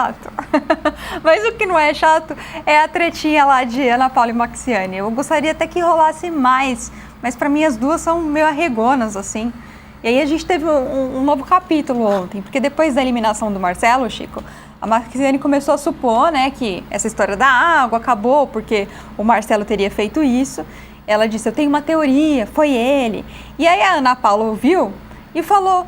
chato. Mas o que não é chato é a tretinha lá de Ana Paula e Maxiane. Eu gostaria até que rolasse mais, mas pra mim as duas são meio arregonas, assim. E aí a gente teve um novo capítulo ontem, porque depois da eliminação do Marcelo, Chico, a Maxiane começou a supor, né, que essa história da água acabou porque o Marcelo teria feito isso. Ela disse, eu tenho uma teoria, foi ele. E aí a Ana Paula ouviu e falou,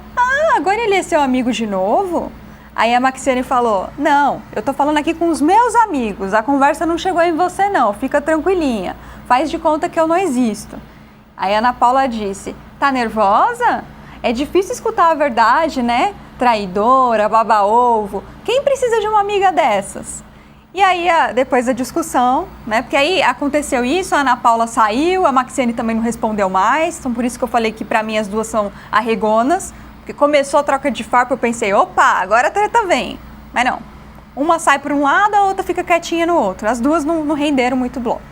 agora ele é seu amigo de novo? Aí a Maxiane falou, não, eu tô falando aqui com os meus amigos, a conversa não chegou em você não, fica tranquilinha, faz de conta que eu não existo. Aí a Ana Paula disse, tá nervosa? É difícil escutar a verdade, né? Traidora, baba-ovo, quem precisa de uma amiga dessas? E aí, depois da discussão, né? Porque aí aconteceu isso, a Ana Paula saiu, a Maxiane também não respondeu mais, então por isso que eu falei que pra mim as duas são arregonas. Porque começou a troca de farpa, eu pensei, opa, agora a treta vem. Mas não, uma sai por um lado, a outra fica quietinha no outro. As duas não renderam muito bloco.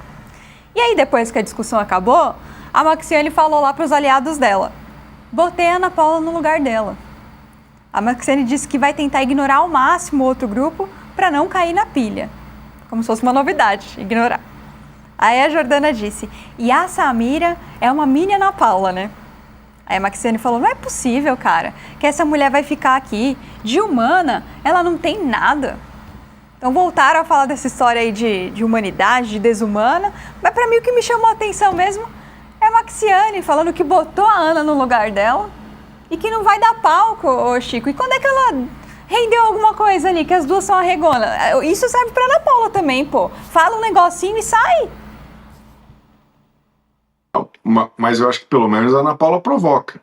E aí, depois que a discussão acabou, a Maxiane falou lá para os aliados dela, botei a Ana Paula no lugar dela. A Maxiane disse que vai tentar ignorar ao máximo o outro grupo para não cair na pilha. Como se fosse uma novidade, ignorar. Aí a Jordana disse, e a Samira é uma mini Ana Paula, né? Aí a Maxiane falou, não é possível, cara, que essa mulher vai ficar aqui. De humana, ela não tem nada. Então voltaram a falar dessa história aí de humanidade, de desumana. Mas pra mim o que me chamou a atenção mesmo é a Maxiane falando que botou a Ana no lugar dela e que não vai dar palco, ô Chico. E quando é que ela rendeu alguma coisa ali, que as duas são arregonas? Isso serve pra Ana Paula também, pô. Fala um negocinho e sai. Mas eu acho que pelo menos a Ana Paula provoca,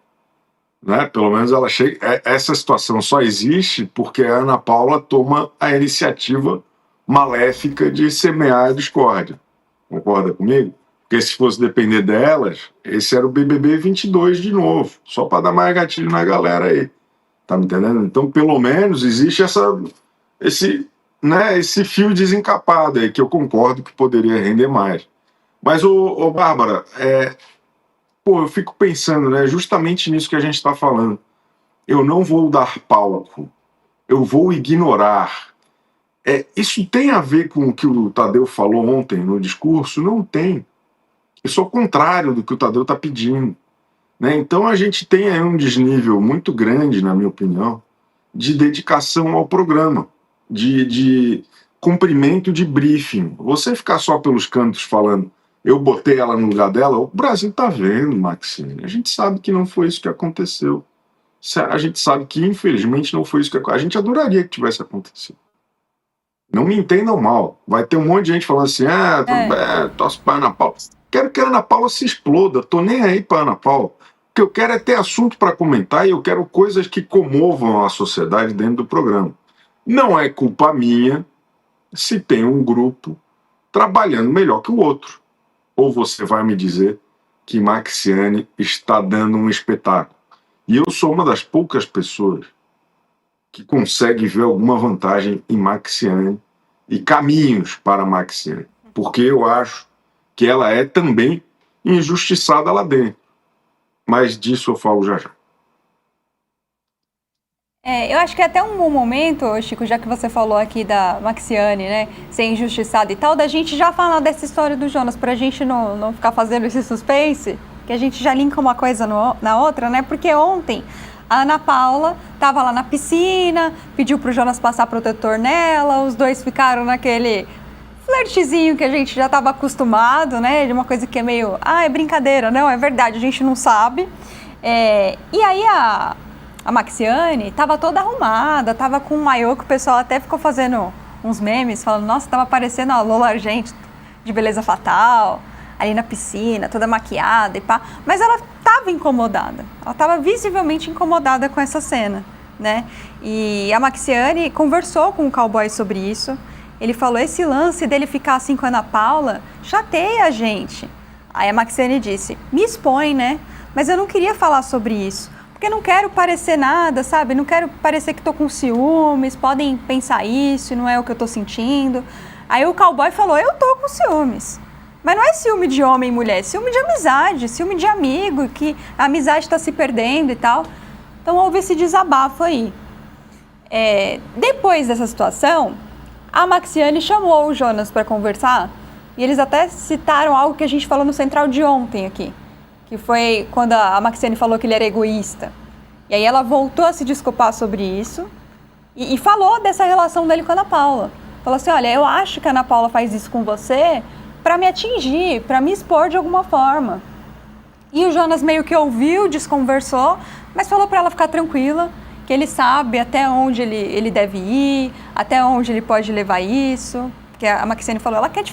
né? Pelo menos ela chega. Essa situação só existe porque a Ana Paula toma a iniciativa maléfica de semear a discórdia. Concorda comigo? Porque se fosse depender delas, esse era o BBB 22 de novo, só para dar mais gatilho na galera aí. Tá me entendendo? Então, pelo menos existe esse fio desencapado aí que eu concordo que poderia render mais. Mas, Bárbara, eu fico pensando, né, justamente nisso que a gente está falando. Eu não vou dar palco, eu vou ignorar. Isso tem a ver com o que o Tadeu falou ontem no discurso? Não tem. Eu sou o contrário do que o Tadeu está pedindo. Né? Então a gente tem aí um desnível muito grande, na minha opinião, de dedicação ao programa, de cumprimento de briefing. Você ficar só pelos cantos falando eu botei ela no lugar dela, o Brasil tá vendo, Maxine. A gente sabe que não foi isso que aconteceu. A gente sabe que, infelizmente, não foi isso que aconteceu. A gente adoraria que tivesse acontecido. Não me entendam mal. Vai ter um monte de gente falando assim, torce pra Ana Paula. Quero que a Ana Paula se exploda. Tô nem aí pra Ana Paula. O que eu quero é ter assunto para comentar e eu quero coisas que comovam a sociedade dentro do programa. Não é culpa minha se tem um grupo trabalhando melhor que o outro. Ou você vai me dizer que Maxiane está dando um espetáculo. E eu sou uma das poucas pessoas que consegue ver alguma vantagem em Maxiane e caminhos para Maxiane. Porque eu acho que ela é também injustiçada lá dentro. Mas disso eu falo já já. Eu acho que é até um bom momento, Chico, já que você falou aqui da Maxiane, né, ser injustiçada e tal, da gente já falar dessa história do Jonas, pra gente não ficar fazendo esse suspense, que a gente já linka uma coisa na outra, né, porque ontem a Ana Paula tava lá na piscina, pediu pro Jonas passar protetor nela, os dois ficaram naquele flertezinho que a gente já tava acostumado, né, de uma coisa que é meio, é brincadeira, não, é verdade, a gente não sabe. E aí a Maxiane tava toda arrumada, tava com um maiô que o pessoal até ficou fazendo uns memes, falando, nossa, tava parecendo a Lola Argento de Beleza Fatal, ali na piscina, toda maquiada e pá. Mas ela tava incomodada, ela tava visivelmente incomodada com essa cena, né? E a Maxiane conversou com o cowboy sobre isso, ele falou, esse lance dele ficar assim com a Ana Paula chateia a gente. Aí a Maxiane disse, me expõe, né? Mas eu não queria falar sobre isso. Porque não quero parecer nada, sabe? Não quero parecer que tô com ciúmes, podem pensar isso, não é o que eu tô sentindo. Aí o cowboy falou, eu tô com ciúmes. Mas não é ciúme de homem e mulher, é ciúme de amizade, ciúme de amigo, que a amizade tá se perdendo e tal. Então houve esse desabafo aí. Depois dessa situação, a Maxiane chamou o Jonas para conversar e eles até citaram algo que a gente falou no Central de ontem aqui, que foi quando a Maxiane falou que ele era egoísta. E aí ela voltou a se desculpar sobre isso e falou dessa relação dele com a Ana Paula. Falou assim, olha, eu acho que a Ana Paula faz isso com você para me atingir, para me expor de alguma forma. E o Jonas meio que ouviu, desconversou, mas falou para ela ficar tranquila, que ele sabe até onde ele deve ir, até onde ele pode levar isso. Porque a Maxiane falou, ela quer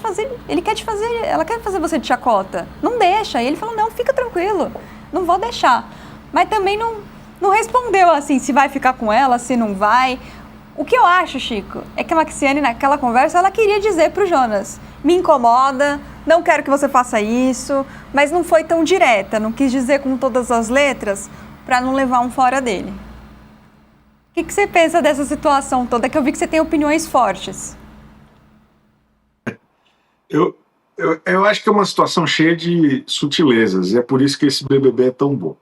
fazer você de chacota. Não deixa. E ele falou, não, fica tranquilo, não vou deixar. Mas também não respondeu assim, se vai ficar com ela, se não vai. O que eu acho, Chico, é que a Maxiane, naquela conversa, ela queria dizer pro Jonas, me incomoda, não quero que você faça isso, mas não foi tão direta, não quis dizer com todas as letras para não levar um fora dele. O que você pensa dessa situação toda? Que eu vi que você tem opiniões fortes. Eu acho que é uma situação cheia de sutilezas, e é por isso que esse BBB é tão bom.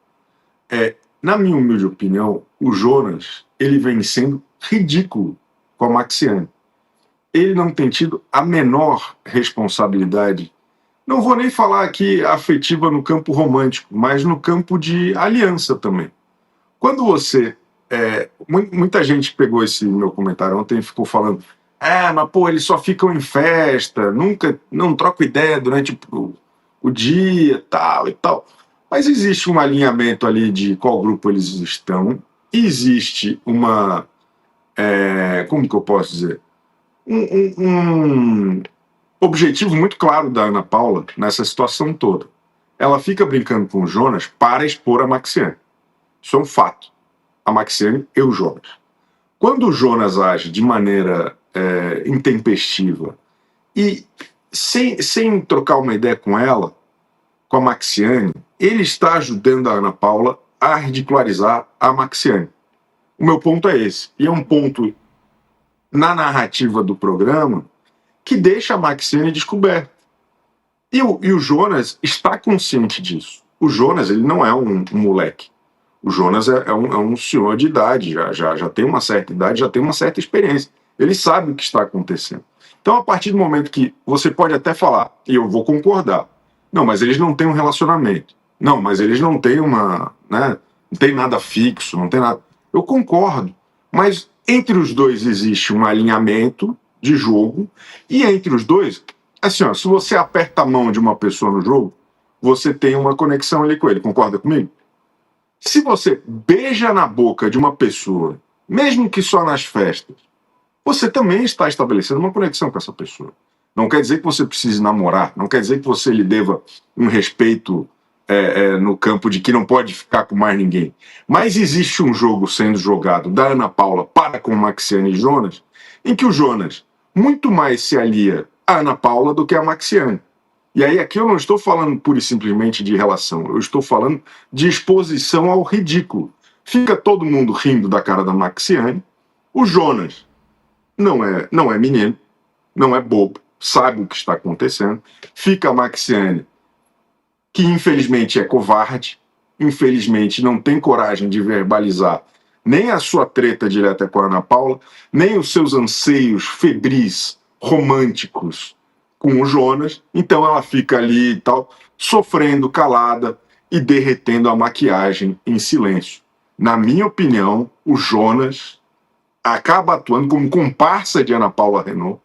Na minha humilde opinião, o Jonas, ele vem sendo ridículo com a Maxiane. Ele não tem tido a menor responsabilidade, não vou nem falar aqui afetiva no campo romântico, mas no campo de aliança também. Quando você... muita gente pegou esse meu comentário ontem e ficou falando, mas pô, eles só ficam em festa, não trocam ideia durante o dia, tal e tal. Mas existe um alinhamento ali de qual grupo eles estão, existe uma... como que eu posso dizer? Um objetivo muito claro da Ana Paula nessa situação toda. Ela fica brincando com o Jonas para expor a Maxiane. Isso é um fato. A Maxiane e o Jonas. Quando o Jonas age de maneira intempestiva e sem trocar uma ideia com ela, com a Maxiane, ele está ajudando a Ana Paula a ridicularizar a Maxiane. O meu ponto é esse. E é um ponto na narrativa do programa que deixa a Maxiane descoberta. E o Jonas está consciente disso. O Jonas, ele não é um moleque. O Jonas é um senhor de idade, já tem uma certa idade, já tem uma certa experiência. Ele sabe o que está acontecendo. Então, a partir do momento que você pode até falar, e eu vou concordar, não, mas eles não têm um relacionamento. Não, mas eles não têm não tem nada fixo, não tem nada. Eu concordo, mas entre os dois existe um alinhamento de jogo, e entre os dois, assim, se você aperta a mão de uma pessoa no jogo, você tem uma conexão ali com ele, concorda comigo? Se você beija na boca de uma pessoa, mesmo que só nas festas, você também está estabelecendo uma conexão com essa pessoa. Não quer dizer que você precise namorar, não quer dizer que você lhe deva um respeito no campo de que não pode ficar com mais ninguém. Mas existe um jogo sendo jogado da Ana Paula para com Maxiane e Jonas, em que o Jonas muito mais se alia a Ana Paula do que a Maxiane. E aí aqui eu não estou falando pura e simplesmente de relação, eu estou falando de exposição ao ridículo. Fica todo mundo rindo da cara da Maxiane, o Jonas não é menino, não é bobo, sabe o que está acontecendo, fica a Maxiane, que infelizmente é covarde, infelizmente não tem coragem de verbalizar nem a sua treta direta com a Ana Paula, nem os seus anseios febris, românticos com o Jonas, então ela fica ali e tal, sofrendo calada e derretendo a maquiagem em silêncio. Na minha opinião, o Jonas acaba atuando como comparsa de Ana Paula Renault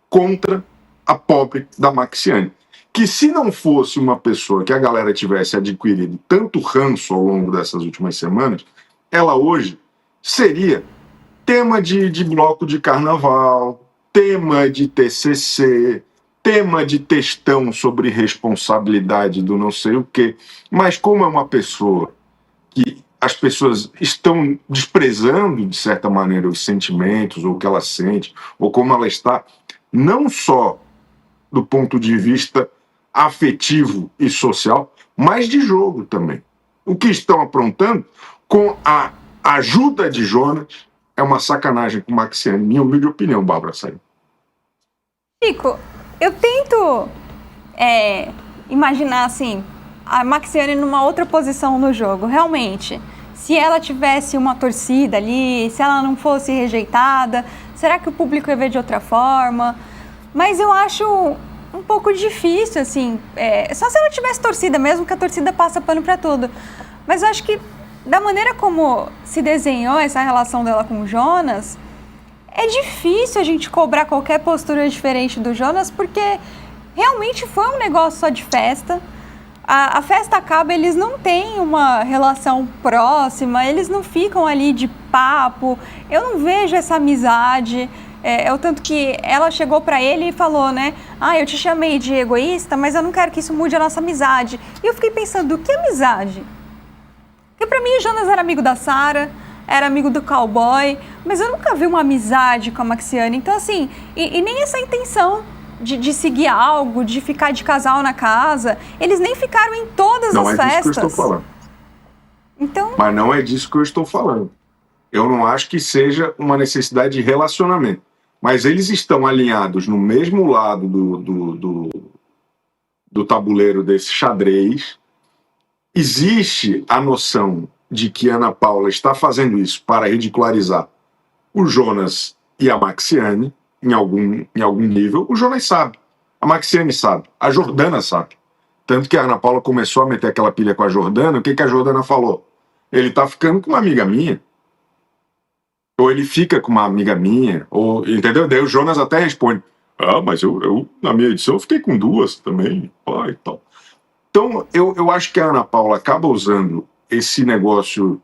contra a pobre da Maxiane. Que se não fosse uma pessoa que a galera tivesse adquirido tanto ranço ao longo dessas últimas semanas, ela hoje seria tema de bloco de carnaval, tema de TCC, tema de textão sobre responsabilidade do não sei o quê. Mas como é uma pessoa que as pessoas estão desprezando, de certa maneira, os sentimentos, ou o que ela sente, ou como ela está, não só do ponto de vista afetivo e social, mas de jogo também. O que estão aprontando com a ajuda de Jonas é uma sacanagem com Maxiane, minha humilde opinião, Bárbara Saiu. Chico, eu tento imaginar assim, a Maxiane numa outra posição no jogo, realmente. se ela tivesse uma torcida ali, se ela não fosse rejeitada, será que o público ia ver de outra forma? Mas eu acho um pouco difícil, assim, só se ela tivesse torcida mesmo, que a torcida passa pano para tudo. Mas eu acho que, da maneira como se desenhou essa relação dela com o Jonas, é difícil a gente cobrar qualquer postura diferente do Jonas, porque realmente foi um negócio só de festa. A festa acaba, eles não têm uma relação próxima, eles não ficam ali de papo, eu não vejo essa amizade. É o tanto que ela chegou pra ele e falou, né? Eu te chamei de egoísta, mas eu não quero que isso mude a nossa amizade. E eu fiquei pensando, que amizade? Porque pra mim o Jonas era amigo da Sarah, era amigo do cowboy, mas eu nunca vi uma amizade com a Maxiane. Então, assim, e nem essa intenção de seguir algo, de ficar de casal na casa. Eles nem ficaram em todas as festas. Não é disso que eu estou falando. Então... Mas não é disso que eu estou falando. Eu não acho que seja uma necessidade de relacionamento. Mas eles estão alinhados no mesmo lado do tabuleiro desse xadrez. Existe a noção de que Ana Paula está fazendo isso para ridicularizar o Jonas e a Maxiane, em algum nível. O Jonas sabe, a Maxiane sabe, a Jordana sabe. Tanto que a Ana Paula começou a meter aquela pilha com a Jordana, o que a Jordana falou? Ele tá ficando com uma amiga minha. Ou ele fica com uma amiga minha, ou, entendeu? Daí o Jonas até responde, mas eu na minha edição eu fiquei com duas também, e tal. Então, eu acho que a Ana Paula acaba usando esse negócio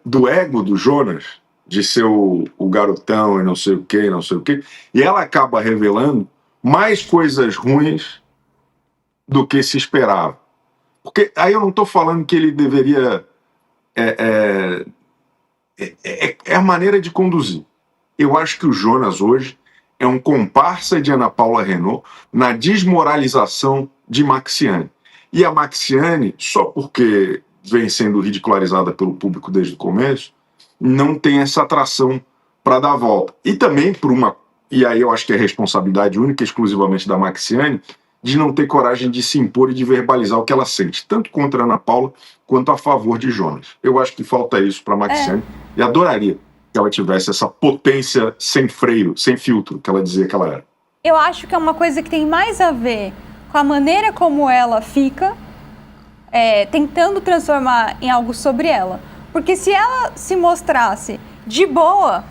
do ego do Jonas, de ser o garotão e não sei o quê, e ela acaba revelando mais coisas ruins do que se esperava. Porque aí eu não estou falando que ele deveria... É a maneira de conduzir. Eu acho que o Jonas hoje é um comparsa de Ana Paula Renault na desmoralização de Maxiane. E a Maxiane, só porque vem sendo ridicularizada pelo público desde o começo, não tem essa atração para dar a volta. E também por e aí eu acho que é responsabilidade única e exclusivamente da Maxiane, de não ter coragem de se impor e de verbalizar o que ela sente, tanto contra a Ana Paula quanto a favor de Jonas. Eu acho que falta isso para a Maxiane e adoraria que ela tivesse essa potência sem freio, sem filtro, que ela dizia que ela era. Eu acho que é uma coisa que tem mais a ver com a maneira como ela fica, tentando transformar em algo sobre ela. Porque se ela se mostrasse de boa,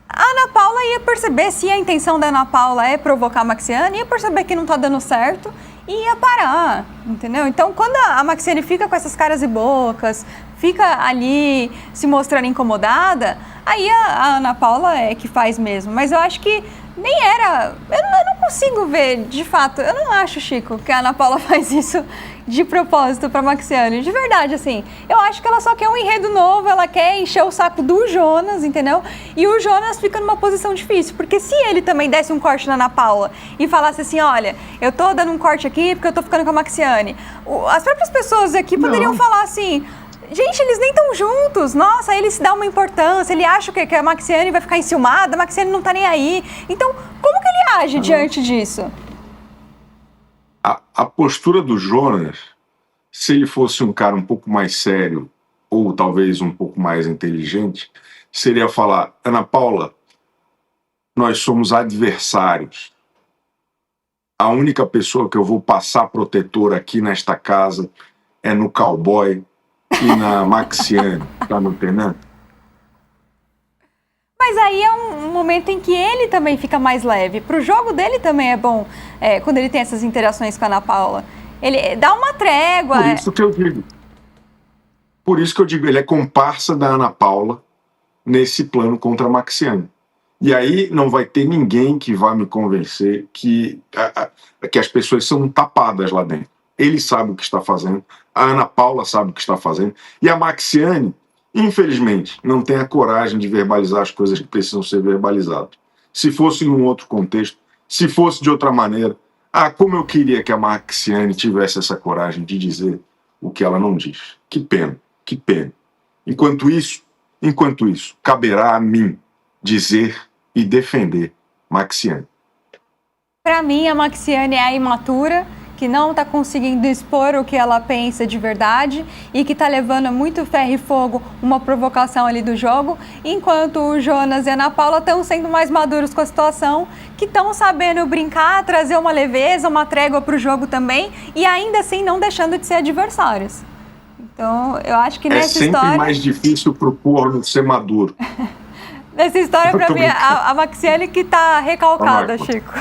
a Ana Paula ia perceber, se a intenção da Ana Paula é provocar a Maxiane, ia perceber que não tá dando certo e ia parar, entendeu? Então, quando a Maxiane fica com essas caras e bocas, fica ali se mostrando incomodada, aí a Ana Paula é que faz mesmo. Mas eu acho que nem era... Eu não consigo ver, de fato, eu não acho, Chico, que a Ana Paula faz isso de propósito pra Maxiane, de verdade, assim. Eu acho que ela só quer um enredo novo, ela quer encher o saco do Jonas, entendeu? E o Jonas fica numa posição difícil, porque se ele também desse um corte na Ana Paula e falasse assim, olha, eu tô dando um corte aqui porque eu tô ficando com a Maxiane, as próprias pessoas aqui poderiam falar assim... Gente, eles nem estão juntos. Nossa, ele se dá uma importância, ele acha que a Maxiane vai ficar enciumada, a Maxiane não tá nem aí. Então, como que ele age diante disso? A postura do Jonas, se ele fosse um cara um pouco mais sério, ou talvez um pouco mais inteligente, seria falar, Ana Paula, nós somos adversários. A única pessoa que eu vou passar protetor aqui nesta casa é no cowboy e na Maxiane, tá me entendendo? Mas aí é um momento em que ele também fica mais leve. Pro jogo dele também é bom, quando ele tem essas interações com a Ana Paula. Ele dá uma trégua. Por isso que eu digo, ele é comparsa da Ana Paula nesse plano contra a Maxiane. E aí não vai ter ninguém que vá me convencer que as pessoas são tapadas lá dentro. Ele sabe o que está fazendo, a Ana Paula sabe o que está fazendo, e a Maxiane, infelizmente, não tem a coragem de verbalizar as coisas que precisam ser verbalizadas. Se fosse em um outro contexto, se fosse de outra maneira, como eu queria que a Maxiane tivesse essa coragem de dizer o que ela não diz. Que pena, que pena. Enquanto isso, caberá a mim dizer e defender Maxiane. Para mim, a Maxiane é a imatura que não está conseguindo expor o que ela pensa de verdade e que está levando muito ferro e fogo uma provocação ali do jogo, enquanto o Jonas e a Ana Paula estão sendo mais maduros com a situação, que estão sabendo brincar, trazer uma leveza, uma trégua para o jogo também, e ainda assim não deixando de ser adversários. Então, eu acho que nessa história... É sempre mais difícil pro corno ser maduro. Nessa história, para mim, a Maxiane que está recalcada, Chico.